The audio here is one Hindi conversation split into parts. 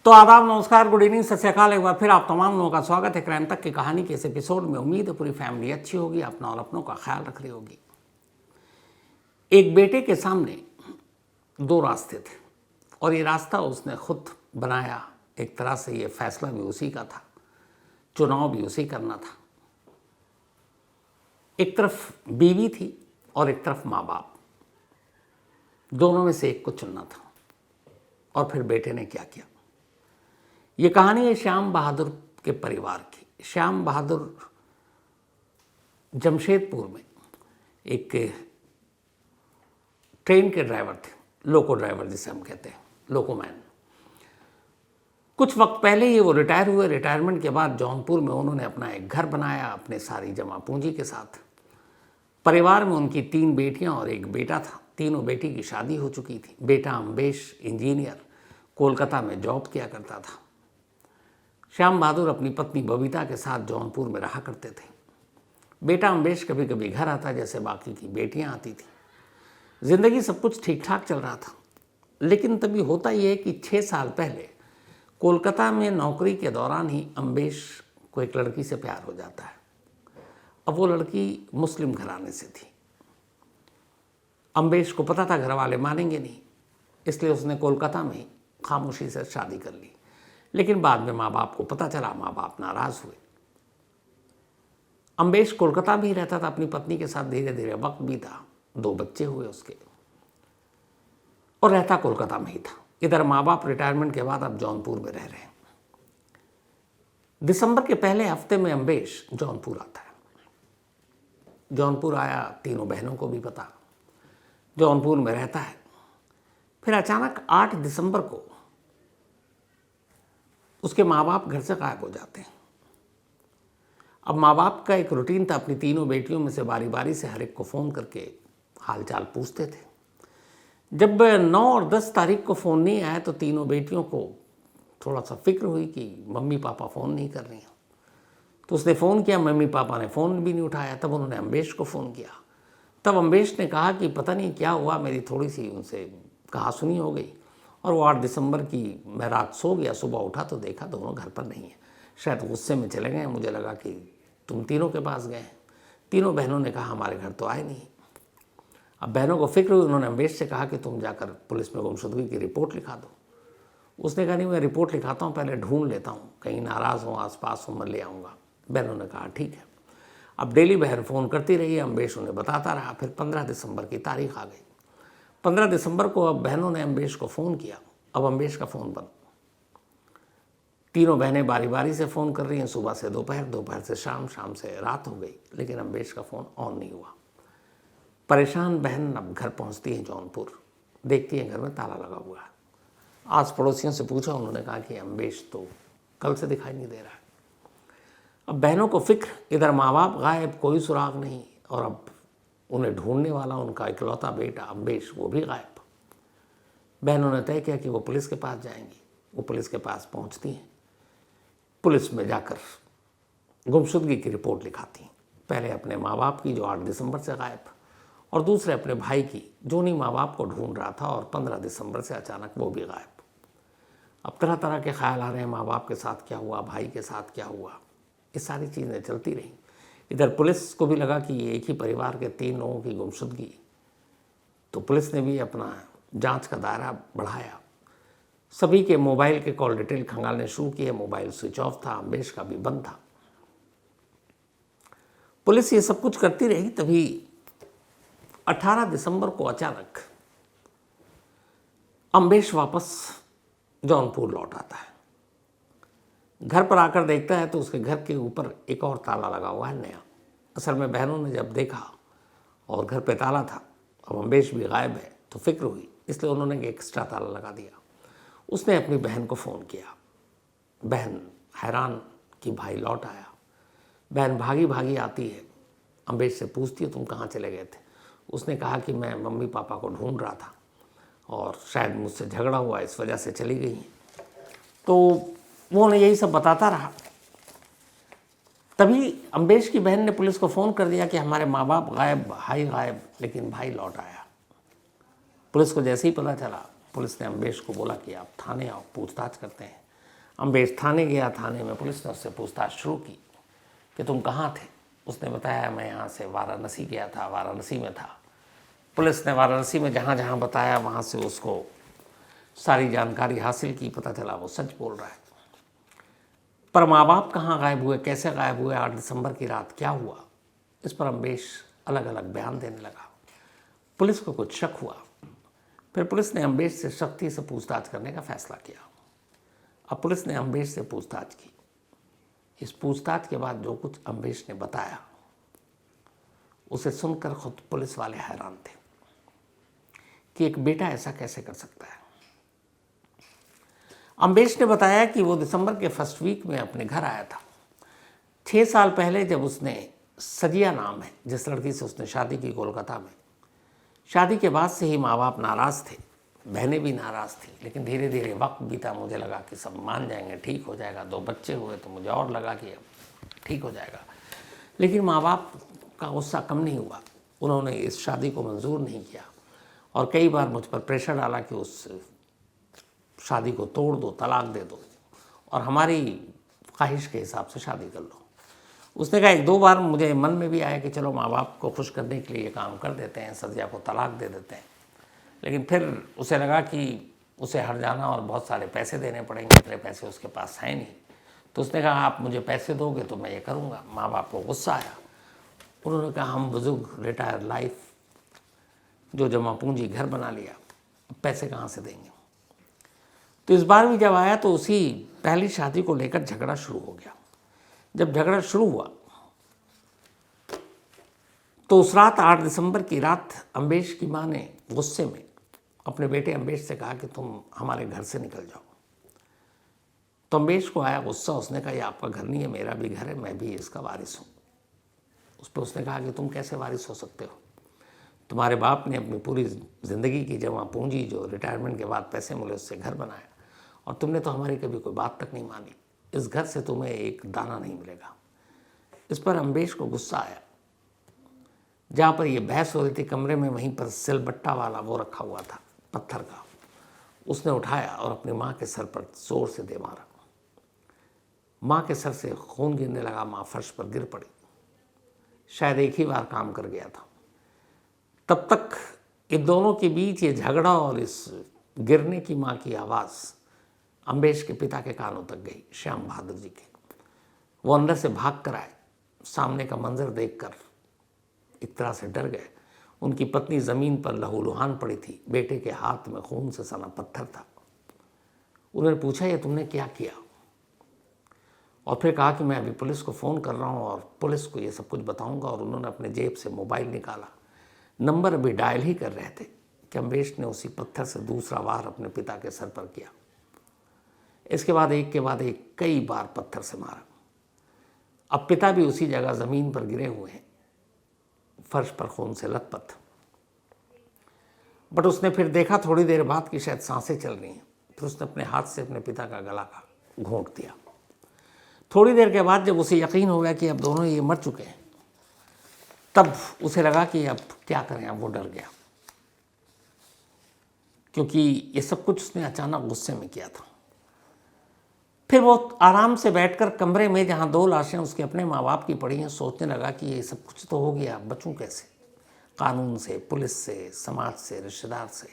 तो आदाब, नमस्कार, गुड इवनिंग, सत श्री अकाल। एक बार फिर आप तमाम लोगों का स्वागत है क्राइम तक की कहानी के इस एपिसोड में। उम्मीद है पूरी फैमिली अच्छी होगी, अपना और अपनों का ख्याल रख रही होगी। एक बेटे के सामने दो रास्ते थे और ये रास्ता उसने खुद बनाया। एक तरह से ये फैसला भी उसी का था, चुनाव भी उसी करना था। एक तरफ बीवी थी और एक तरफ माँ बाप, दोनों में से एक को चुनना था। और फिर बेटे ने क्या किया। ये कहानी है श्याम बहादुर के परिवार की। श्याम बहादुर जमशेदपुर में एक ट्रेन के ड्राइवर थे, लोको ड्राइवर जिसे हम कहते हैं, लोकोमैन। कुछ वक्त पहले ही वो रिटायर हुए। रिटायरमेंट के बाद जौनपुर में उन्होंने अपना एक घर बनाया अपने सारी जमा पूंजी के साथ। परिवार में उनकी 3 बेटियां और एक बेटा था। तीनों बेटी की शादी हो चुकी थी। बेटा अम्बेश इंजीनियर कोलकाता में जॉब किया करता था। श्याम बहादुर अपनी पत्नी बबीता के साथ जौनपुर में रहा करते थे। बेटा अम्बेश कभी कभी घर आता जैसे बाकी की बेटियां आती थी। जिंदगी सब कुछ ठीक ठाक चल रहा था। लेकिन तभी होता यह है कि 6 साल पहले कोलकाता में नौकरी के दौरान ही अम्बेश को एक लड़की से प्यार हो जाता है। अब वो लड़की मुस्लिम घराने से थी। अम्बेश को पता था घर वाले मानेंगे नहीं, इसलिए उसने कोलकाता में खामोशी से शादी कर ली। लेकिन बाद में माँ बाप को पता चला, माँ बाप नाराज हुए। अम्बेश कोलकाता में ही रहता था अपनी पत्नी के साथ। धीरे धीरे वक्त बीता, 2 बच्चे हुए उसके, और रहता कोलकाता में ही था। इधर माँ बाप रिटायरमेंट के बाद अब जौनपुर में रह रहे हैं। दिसंबर के पहले हफ्ते में अम्बेश जौनपुर आता है। जौनपुर आया, तीनों बहनों को भी पता, जौनपुर में रहता है। फिर अचानक 8 दिसंबर को उसके माँ बाप घर से गायब हो जाते हैं। अब माँ बाप का एक रूटीन था, अपनी तीनों बेटियों में से बारी बारी से हर एक को फ़ोन करके हालचाल पूछते थे। जब 9 और 10 तारीख को फ़ोन नहीं आया तो तीनों बेटियों को थोड़ा सा फिक्र हुई कि मम्मी पापा फ़ोन नहीं कर रही हैं। तो उसने फ़ोन किया, मम्मी पापा ने फ़ोन भी नहीं उठाया। तब उन्होंने अम्बेश को फ़ोन किया। तब अम्बेश ने कहा कि पता नहीं क्या हुआ, मेरी थोड़ी सी उनसे कहा सुनी हो गई और वो 8 दिसंबर की मैं रात सो गया, सुबह उठा तो देखा दोनों घर पर नहीं है। शायद गुस्से में चले गए, मुझे लगा कि तुम तीनों के पास गए। तीनों बहनों ने कहा हमारे घर तो आए नहीं। अब बहनों को फिक्र हुई, उन्होंने अम्बेश से कहा कि तुम जाकर पुलिस में गुमशुदगी की रिपोर्ट लिखा दो। उसने कहा नहीं, मैं रिपोर्ट लिखाता हूँ, पहले ढूंढ लेता हूँ, कहीं नाराज़ हो आसपास हो, मैं ले आऊँगा। बहनों ने कहा ठीक है। अब डेली बहन फ़ोन करती रही, अम्बेश उन्हें बताता रहा। फिर 15 दिसंबर की तारीख आ गई। 15 दिसंबर को अब बहनों ने अम्बेश को फ़ोन किया। अब अम्बेश का फ़ोन बंद। तीनों बहनें बारी बारी से फ़ोन कर रही हैं, सुबह से दोपहर, दोपहर से शाम, शाम से रात हो गई, लेकिन अम्बेश का फ़ोन ऑन नहीं हुआ। परेशान बहन अब घर पहुंचती है जौनपुर, देखती है घर में ताला लगा हुआ है। आस पड़ोसियों से पूछा, उन्होंने कहा कि अम्बेश तो कल से दिखाई नहीं दे रहा है। अब बहनों को फिक्र, इधर माँ बाप गायब, कोई सुराग नहीं, और अब उन्हें ढूंढने वाला उनका इकलौता बेटा अम्बेश वो भी गायब। बहनों ने तय किया कि वो पुलिस के पास जाएंगी। वो पुलिस के पास पहुंचती हैं। पुलिस में जाकर गुमशुदगी की रिपोर्ट लिखाती हैं। पहले अपने माँ बाप की जो 8 दिसंबर से गायब, और दूसरे अपने भाई की जो नहीं माँ बाप को ढूंढ रहा था और 15 दिसंबर से अचानक वो भी गायब। अब तरह तरह के ख्याल आ रहे हैं, माँ बाप के साथ क्या हुआ, भाई के साथ क्या हुआ। ये सारी चीज़ें चलती रहीं। इधर पुलिस को भी लगा कि ये एक ही परिवार के 3 लोगों की गुमशुदगी, तो पुलिस ने भी अपना जांच का दायरा बढ़ाया। सभी के मोबाइल के कॉल डिटेल खंगालने शुरू किए। मोबाइल स्विच ऑफ था, अम्बेश का भी बंद था। पुलिस ये सब कुछ करती रही। तभी 18 दिसंबर को अचानक अम्बेश वापस जौनपुर लौट आता है। घर पर आकर देखता है तो उसके घर के ऊपर एक और ताला लगा हुआ है, नया। असल में बहनों ने जब देखा और घर पे ताला था, अब अम्बेश भी गायब है, तो फिक्र हुई, इसलिए उन्होंने एक एक्स्ट्रा ताला लगा दिया। उसने अपनी बहन को फ़ोन किया। बहन हैरान कि भाई लौट आया। बहन भागी भागी आती है, अम्बेश से पूछती है तुम कहाँ चले गए थे। उसने कहा कि मैं मम्मी पापा को ढूंढ रहा था और शायद मुझसे झगड़ा हुआ, इस वजह से चली गई। तो वो उन्हें यही सब बताता रहा। तभी अम्बेश की बहन ने पुलिस को फ़ोन कर दिया कि हमारे माँ बाप गायब, भाई गायब, लेकिन भाई लौट आया। पुलिस को जैसे ही पता चला, पुलिस ने अम्बेश को बोला कि आप थाने आओ, पूछताछ करते हैं। अम्बेश थाने गया। थाने में पुलिस ने उससे पूछताछ शुरू की कि तुम कहाँ थे। उसने बताया मैं यहाँ से वाराणसी गया था, वाराणसी में था। पुलिस ने वाराणसी में जहाँ जहाँ बताया वहाँ से उसको सारी जानकारी हासिल की। पता चला वो सच बोल रहा है। पर माँ बाप कहाँ गायब हुए, कैसे गायब हुए, 8 दिसंबर की रात क्या हुआ, इस पर अम्बेश अलग अलग बयान देने लगा। पुलिस को कुछ शक हुआ। फिर पुलिस ने अम्बेश से सख्ती से पूछताछ करने का फैसला किया। अब पुलिस ने अम्बेश से पूछताछ की। इस पूछताछ के बाद जो कुछ अम्बेश ने बताया उसे सुनकर खुद पुलिस वाले हैरान थे कि एक बेटा ऐसा कैसे कर सकता है। अम्बेश ने बताया कि वो दिसंबर के फर्स्ट वीक में अपने घर आया था। 6 साल पहले जब उसने, सजिया नाम है जिस लड़की से उसने शादी की कोलकाता में, शादी के बाद से ही माँ बाप नाराज़ थे, बहनें भी नाराज़ थी। लेकिन धीरे धीरे वक्त बीता, मुझे लगा कि सब मान जाएंगे, ठीक हो जाएगा। 2 बच्चे हुए तो मुझे और लगा कि अब ठीक हो जाएगा। लेकिन माँ बाप का गुस्सा कम नहीं हुआ। उन्होंने इस शादी को मंजूर नहीं किया और कई बार मुझ पर प्रेशर डाला कि उस शादी को तोड़ दो, तलाक दे दो और हमारी ख्वाहिश के हिसाब से शादी कर लो। उसने कहा 1-2 बार मुझे मन में भी आया कि चलो माँ बाप को खुश करने के लिए ये काम कर देते हैं, सजिया को तलाक दे देते हैं। लेकिन फिर उसे लगा कि उसे हट जाना और बहुत सारे पैसे देने पड़ेंगे, इतने पैसे उसके पास हैं नहीं। तो उसने कहा आप मुझे पैसे दोगे तो मैं ये करूँगा। माँ बाप को गुस्सा आया। उन्होंने कहा हम बुजुर्ग, रिटायर लाइफ, जो जमा पूंजी घर बना लिया, पैसे कहाँ से देंगे। तो इस बार भी जब आया तो उसी पहली शादी को लेकर झगड़ा शुरू हो गया। जब झगड़ा शुरू हुआ तो उस रात 8 दिसंबर की रात अम्बेश की माँ ने गुस्से में अपने बेटे अम्बेश से कहा कि तुम हमारे घर से निकल जाओ। तो अम्बेश को आया गुस्सा। उसने कहा ये आपका घर नहीं है, मेरा भी घर है, मैं भी इसका वारिस हूँ। उस पर उसने कहा कि तुम कैसे वारिस हो सकते हो, तुम्हारे बाप ने अपनी पूरी ज़िंदगी की जमा पूंजी जो रिटायरमेंट के बाद पैसे मिले उससे घर बनाया और तुमने तो हमारी कभी कोई बात तक नहीं मानी। इस घर से तुम्हें एक दाना नहीं मिलेगा। इस पर अम्बेश को गुस्सा आया। जहाँ पर यह बहस हो रही थी कमरे में, वहीं पर सिलबट्टा वाला वो रखा हुआ था पत्थर का, उसने उठाया और अपनी माँ के सर पर जोर से दे मारा। माँ के सर से खून गिरने लगा। माँ फर्श पर गिर पड़ी। शायद एक ही बार काम कर गया था। तब तक इन दोनों के बीच ये झगड़ा और इस गिरने की माँ की आवाज़ अम्बेश के पिता के कानों तक गई, श्याम बहादुर जी के। वो अंदर से भाग कर आए। सामने का मंजर देखकर एक तरह से डर गए। उनकी पत्नी ज़मीन पर लहूलुहान पड़ी थी, बेटे के हाथ में खून से सना पत्थर था। उन्होंने पूछा ये तुमने क्या किया, और फिर कहा कि मैं अभी पुलिस को फ़ोन कर रहा हूँ और पुलिस को ये सब कुछ बताऊँगा। और उन्होंने अपने जेब से मोबाइल निकाला। नंबर अभी डायल ही कर रहे थे कि अम्बेश ने उसी पत्थर से दूसरा वार अपने पिता के सर पर किया। इसके बाद एक के बाद एक कई बार पत्थर से मारा। अब पिता भी उसी जगह ज़मीन पर गिरे हुए हैं, फर्श पर खून से लथपथ। बट उसने फिर देखा थोड़ी देर बाद कि शायद सांसें चल रही हैं। फिर उसने अपने हाथ से अपने पिता का गला का घोंट दिया। थोड़ी देर के बाद जब उसे यकीन हो गया कि अब दोनों ये मर चुके हैं, तब उसे लगा कि अब क्या करें। अब वो डर गया क्योंकि ये सब कुछ उसने अचानक गुस्से में किया था। फिर वो आराम से बैठकर कमरे में जहाँ 2 लाशें उसके अपने माँ बाप की पड़ी हैं सोचने लगा कि ये सब कुछ तो हो गया, बचूं कैसे, कानून से, पुलिस से, समाज से, रिश्तेदार से,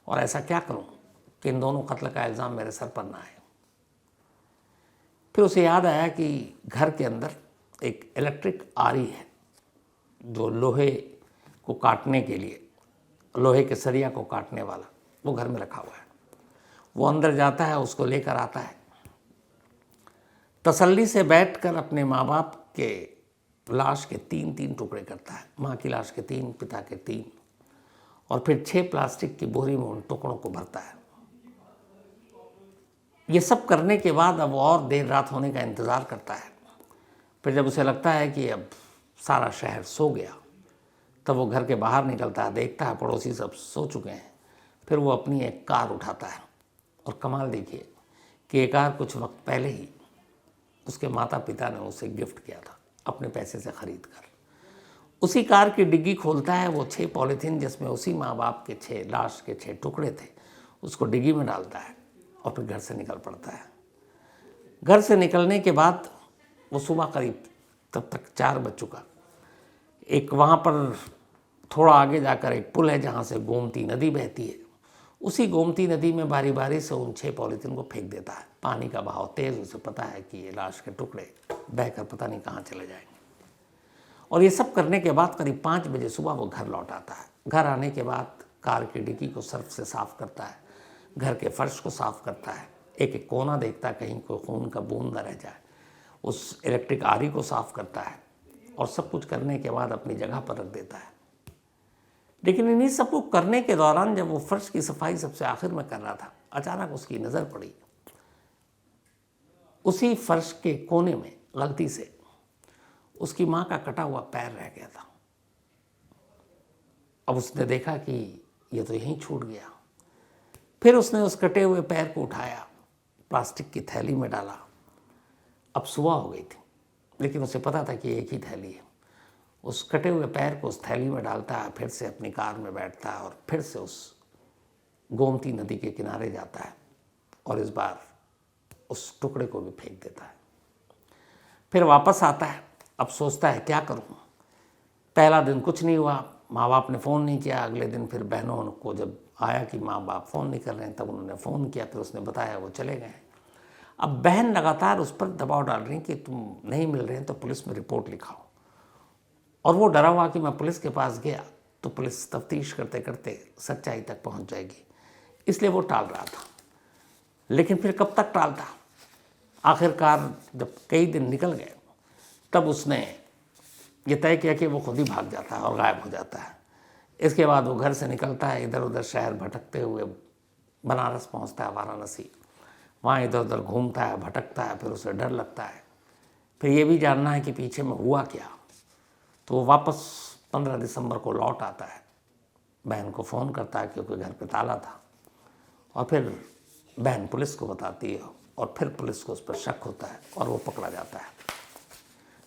और ऐसा क्या करूं कि इन दोनों कत्ल का इल्ज़ाम मेरे सर पर ना आए। फिर उसे याद आया कि घर के अंदर एक इलेक्ट्रिक आरी है जो लोहे को काटने के लिए, लोहे के सरिया को काटने वाला, वो घर में रखा हुआ है। वो अंदर जाता है, उसको लेकर आता है, तसल्ली से बैठकर अपने माँ बाप के लाश के 3-3 टुकड़े करता है। माँ की लाश के 3, पिता के 3, और फिर 6 प्लास्टिक की बोरी में उन टुकड़ों को भरता है। ये सब करने के बाद अब और देर रात होने का इंतज़ार करता है। फिर जब उसे लगता है कि अब सारा शहर सो गया, तब वो घर के बाहर निकलता है, देखता है पड़ोसी सब सो चुके हैं। फिर वो अपनी एक कार उठाता है, और कमाल देखिए कि ये कार कुछ वक्त पहले ही उसके माता पिता ने उसे गिफ्ट किया था अपने पैसे से ख़रीद कर। उसी कार की डिग्गी खोलता है, वो 6 पॉलीथीन जिसमें उसी माँ बाप के 6 लाश के 6 टुकड़े थे, उसको डिग्गी में डालता है और फिर घर से निकल पड़ता है। घर से निकलने के बाद वो सुबह करीब तब तक 4 बज चुका। एक वहाँ पर थोड़ा आगे जाकर एक पुल है जहाँ से गोमती नदी बहती है। उसी गोमती नदी में बारी बारी से उन 6 पॉलीथीन को फेंक देता है। पानी का बहाव तेज़, उसे पता है कि ये लाश के टुकड़े बहकर पता नहीं कहाँ चले जाएंगे। और ये सब करने के बाद करीब 5 बजे सुबह वो घर लौट आता है। घर आने के बाद कार की डिक्की को सर्फ से साफ़ करता है, घर के फर्श को साफ़ करता है, एक एक कोना देखता है कहीं कोई खून का बूंद न रह जाए, उस इलेक्ट्रिक आरी को साफ़ करता है और सब कुछ करने के बाद अपनी जगह पर रख देता है। लेकिन इन्हीं सब को करने के दौरान जब वो फर्श की सफाई सबसे आखिर में कर रहा था, अचानक उसकी नज़र पड़ी उसी फर्श के कोने में गलती से उसकी माँ का कटा हुआ पैर रह गया था। अब उसने देखा कि ये तो यहीं छूट गया। फिर उसने उस कटे हुए पैर को उठाया, प्लास्टिक की थैली में डाला। अब सुबह हो गई थी, लेकिन उसे पता था कि एक ही थैली है। उस कटे हुए पैर को उस थैली में डालता है, फिर से अपनी कार में बैठता है और फिर से उस गोमती नदी के किनारे जाता है और इस बार उस टुकड़े को भी फेंक देता है। फिर वापस आता है। अब सोचता है क्या करूं। पहला दिन कुछ नहीं हुआ, माँ बाप ने फ़ोन नहीं किया। अगले दिन फिर बहनों को जब आया कि माँ बाप फ़ोन नहीं कर रहे हैं, तब उन्होंने फ़ोन किया, फिर उसने बताया, वो चले गए। अब बहन लगातार उस पर दबाव डाल रही कि तुम नहीं मिल रहे हैं तो पुलिस में रिपोर्ट लिखाओ। और वो डरा हुआ कि मैं पुलिस के पास गया तो पुलिस तफ्तीश करते करते सच्चाई तक पहुंच जाएगी, इसलिए वो टाल रहा था। लेकिन फिर कब तक टालता। आखिरकार जब कई दिन निकल गए तब उसने ये तय किया कि वो खुद ही भाग जाता है और गायब हो जाता है। इसके बाद वो घर से निकलता है, इधर उधर शहर भटकते हुए बनारस पहुंचता है, वाराणसी। वहाँ इधर उधर घूमता है, भटकता है, फिर उसे डर लगता है। फिर ये भी जानना है कि पीछे में हुआ क्या। तो वो वापस 15 दिसंबर को लौट आता है, बहन को फ़ोन करता है क्योंकि घर पे ताला था, और फिर बहन पुलिस को बताती है और फिर पुलिस को उस पर शक होता है और वो पकड़ा जाता है।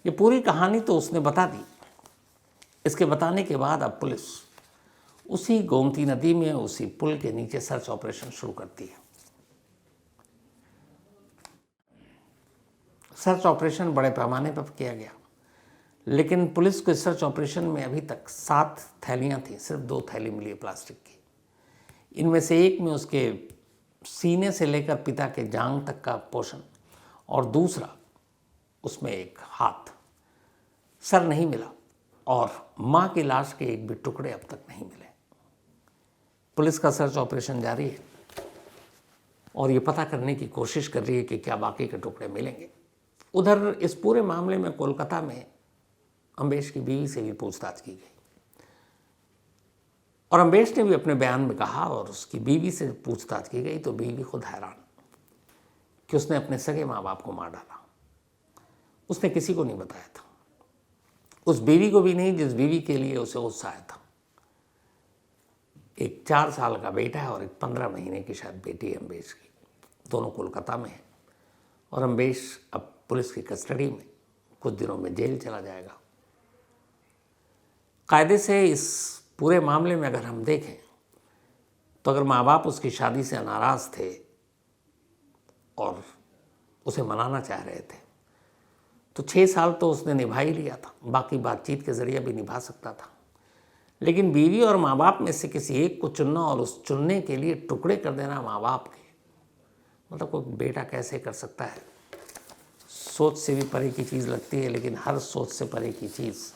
ये पूरी कहानी तो उसने बता दी। इसके बताने के बाद अब पुलिस उसी गोमती नदी में उसी पुल के नीचे सर्च ऑपरेशन शुरू करती है। सर्च ऑपरेशन बड़े पैमाने पर किया गया, लेकिन पुलिस को इस सर्च ऑपरेशन में अभी तक 7 थैलियाँ थीं, सिर्फ 2 थैली मिली है प्लास्टिक की। इनमें से एक में उसके सीने से लेकर पिता के जांघ तक का पोर्शन और दूसरा उसमें एक हाथ, सर नहीं मिला और माँ की लाश के एक भी टुकड़े अब तक नहीं मिले। पुलिस का सर्च ऑपरेशन जारी है और ये पता करने की कोशिश कर रही है कि क्या बाकी के टुकड़े मिलेंगे। उधर इस पूरे मामले में कोलकाता में अम्बेश की बीवी से भी पूछताछ की गई और अम्बेश ने भी अपने बयान में कहा, और उसकी बीवी से पूछताछ की गई तो बीवी खुद हैरान कि उसने अपने सगे माँ बाप को मार डाला। उसने किसी को नहीं बताया था, उस बीवी को भी नहीं जिस बीवी के लिए उसे गुस्सा आया था। एक 4 साल का बेटा है और एक 15 महीने की शायद बेटी है अम्बेश की। दोनों कोलकाता में है और अम्बेश अब पुलिस की कस्टडी में, कुछ दिनों में जेल चला जाएगा। कायदे से इस पूरे मामले में अगर हम देखें तो अगर माँ बाप उसकी शादी से नाराज़ थे और उसे मनाना चाह रहे थे तो 6 साल तो उसने निभा ही लिया था, बाकी बातचीत के ज़रिए भी निभा सकता था। लेकिन बीवी और माँ बाप में से किसी एक को चुनना और उस चुनने के लिए टुकड़े कर देना माँ बाप के, मतलब कोई बेटा कैसे कर सकता है। सोच से भी परे की चीज़ लगती है, लेकिन हर सोच से परे की चीज़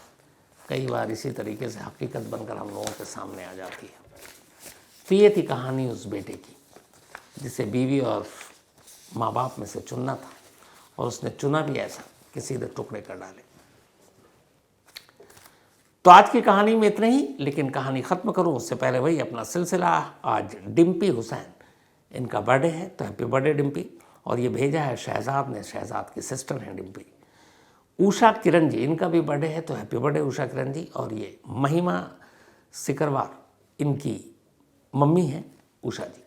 कई बार इसी तरीके से हकीकत बनकर हम लोगों के सामने आ जाती है। तो ये थी कहानी उस बेटे की जिसे बीवी और माँ बाप में से चुनना था और उसने चुना भी ऐसा कि सीधे टुकड़े कर डाले। तो आज की कहानी में इतना ही, लेकिन कहानी ख़त्म करूं उससे पहले वही अपना सिलसिला। आज डिम्पी हुसैन, इनका बर्थडे है, तो हैप्पी बर्थडे डिम्पी। और ये भेजा है शहजाद ने, शहजाद की सिस्टर हैं डिम्पी। उषा किरण जी, इनका भी बर्थडे है, तो हैप्पी बर्थडे उषा किरण जी। और ये महिमा सिकरवार, इनकी मम्मी हैं उषा जी।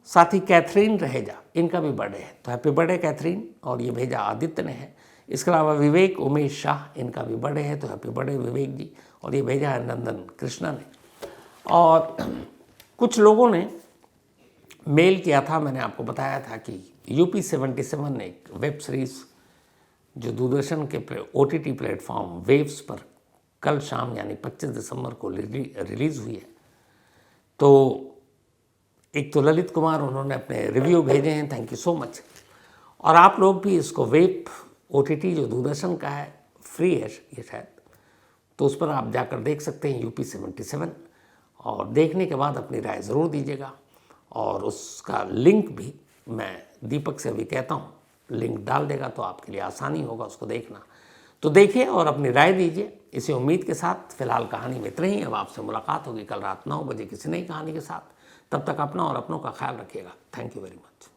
साथ ही कैथरीन रहेजा, इनका भी बर्थडे है, तो हैप्पी बर्थडे कैथरीन। और ये भेजा आदित्य ने है। इसके अलावा विवेक उमेश शाह, इनका भी बर्थडे है, तो हैप्पी बर्थडे विवेक जी। और ये भेजा है नंदन कृष्णा ने। और कुछ लोगों ने मेल किया था, मैंने आपको बताया था कि यूपी 77 एक वेब सीरीज़ जो दूरदर्शन के OTT प्लेटफॉर्म वेव्स पर कल शाम यानी 25 दिसंबर को रिलीज़ हुई है। तो एक तो ललित कुमार उन्होंने अपने रिव्यू भेजे हैं, थैंक यू सो मच। और आप लोग भी इसको वेब OTT जो दूरदर्शन का है, फ्री है ये शायद, तो उस पर आप जाकर देख सकते हैं यूपी 77, और देखने के बाद अपनी राय ज़रूर दीजिएगा। और उसका लिंक भी मैं दीपक से अभी कहता हूँ, लिंक डाल देगा तो आपके लिए आसानी होगा उसको देखना। तो देखिए और अपनी राय दीजिए। इसी उम्मीद के साथ फ़िलहाल कहानी में इतना ही। अब आपसे मुलाकात होगी कल रात 9 बजे किसी नई कहानी के साथ। तब तक अपना और अपनों का ख्याल रखिएगा। Thank you very much.